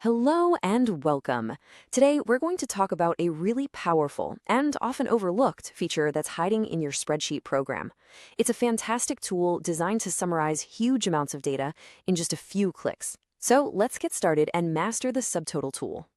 Hello and welcome. Today, we're going to talk about a really powerful and often overlooked feature that's hiding in your spreadsheet program. It's a fantastic tool designed to summarize huge amounts of data in just a few clicks. So let's get started and master the Subtotal tool.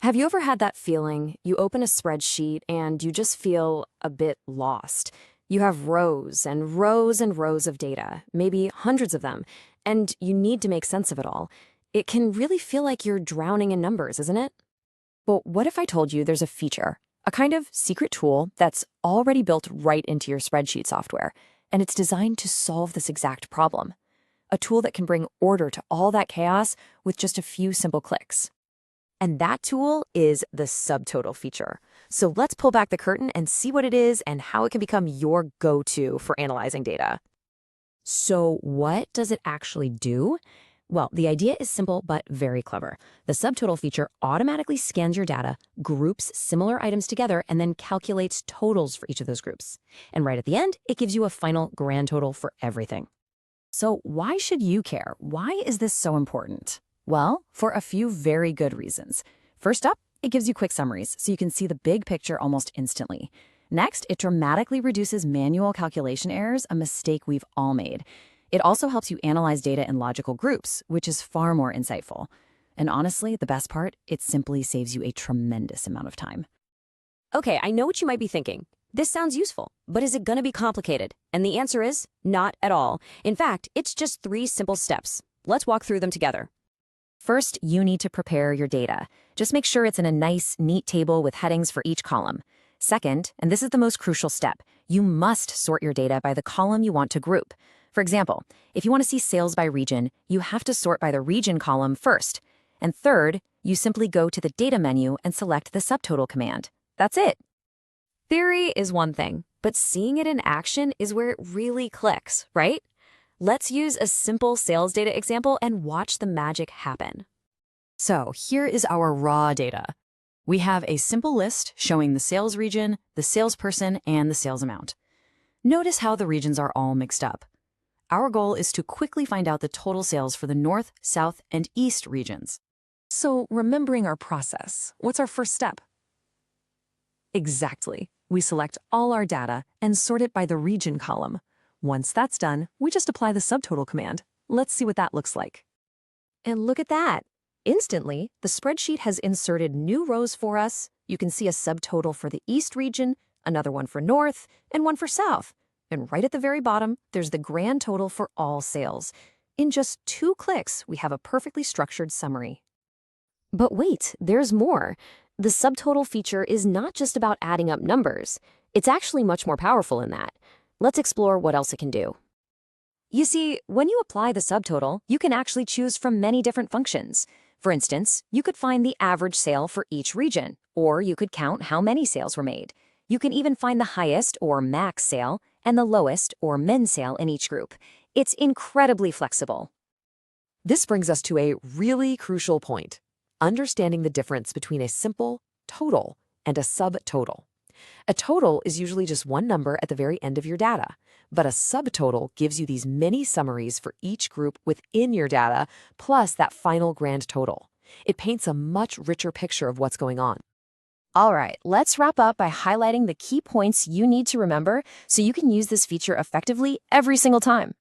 Have you ever had that feeling you open a spreadsheet and you just feel a bit lost? You have rows and rows and rows of data, maybe hundreds of them, and you need to make sense of it all. It can really feel like you're drowning in numbers, isn't it? But what if I told you there's a feature, a kind of secret tool that's already built right into your spreadsheet software, and it's designed to solve this exact problem? A tool that can bring order to all that chaos with just a few simple clicks. And that tool is the Subtotal feature. So let's pull back the curtain and see what it is and how it can become your go-to for analyzing data. So what does it actually do? Well, the idea is simple but very clever. The Subtotal feature automatically scans your data, groups similar items together, and then calculates totals for each of those groups. And right at the end, it gives you a final grand total for everything. So why should you care? Why is this so important? Well, for a few very good reasons. First up, it gives you quick summaries, so you can see the big picture almost instantly. Next, it dramatically reduces manual calculation errors, a mistake we've all made. It also helps you analyze data in logical groups, which is far more insightful. And honestly, the best part, it simply saves you a tremendous amount of time. Okay, I know what you might be thinking. This sounds useful, but is it going to be complicated? And the answer is not at all. In fact, it's just 3 simple steps. Let's walk through them together. First, you need to prepare your data. Just make sure it's in a nice, neat table with headings for each column. Second, and this is the most crucial step, you must sort your data by the column you want to group. For example, if you want to see sales by region, you have to sort by the region column first. And third, you simply go to the data menu and select the subtotal command. That's it. Theory is one thing, but seeing it in action is where it really clicks, right? Let's use a simple sales data example and watch the magic happen. So here is our raw data. We have a simple list showing the sales region, the salesperson, and the sales amount. Notice how the regions are all mixed up. Our goal is to quickly find out the total sales for the North, South, and East regions. So, remembering our process, what's our first step? Exactly. We select all our data and sort it by the region column. Once that's done, we just apply the subtotal command. Let's see what that looks like. And look at that. Instantly, the spreadsheet has inserted new rows for us. You can see a subtotal for the East region, another one for North, and one for South. And right at the very bottom, there's the grand total for all sales. In just 2 clicks, we have a perfectly structured summary. But wait, there's more. The subtotal feature is not just about adding up numbers. It's actually much more powerful than that. Let's explore what else it can do. You see, when you apply the subtotal, you can actually choose from many different functions. For instance, you could find the average sale for each region, or you could count how many sales were made. You can even find the highest or max sale and the lowest or min sale in each group. It's incredibly flexible. This brings us to a really crucial point: understanding the difference between a simple total and a subtotal. A total is usually just one number at the very end of your data, but a subtotal gives you these mini summaries for each group within your data, plus that final grand total. It paints a much richer picture of what's going on. All right, let's wrap up by highlighting the key points you need to remember so you can use this feature effectively every single time.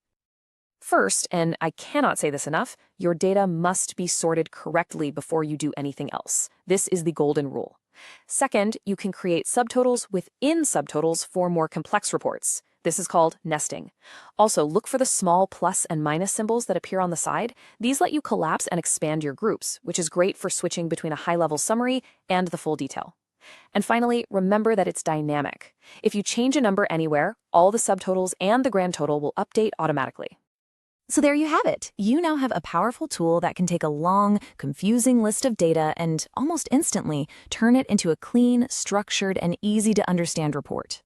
First, and I cannot say this enough, your data must be sorted correctly before you do anything else. This is the golden rule. Second, you can create subtotals within subtotals for more complex reports. This is called nesting. Also, look for the small plus and minus symbols that appear on the side. These let you collapse and expand your groups, which is great for switching between a high-level summary and the full detail. And finally, remember that it's dynamic. If you change a number anywhere, all the subtotals and the grand total will update automatically. So there you have it. You now have a powerful tool that can take a long, confusing list of data and almost instantly turn it into a clean, structured, and easy-to-understand report.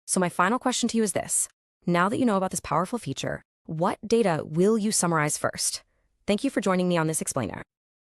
So my final question to you is this. Now that you know about this powerful feature, what data will you summarize first? Thank you for joining me on this explainer.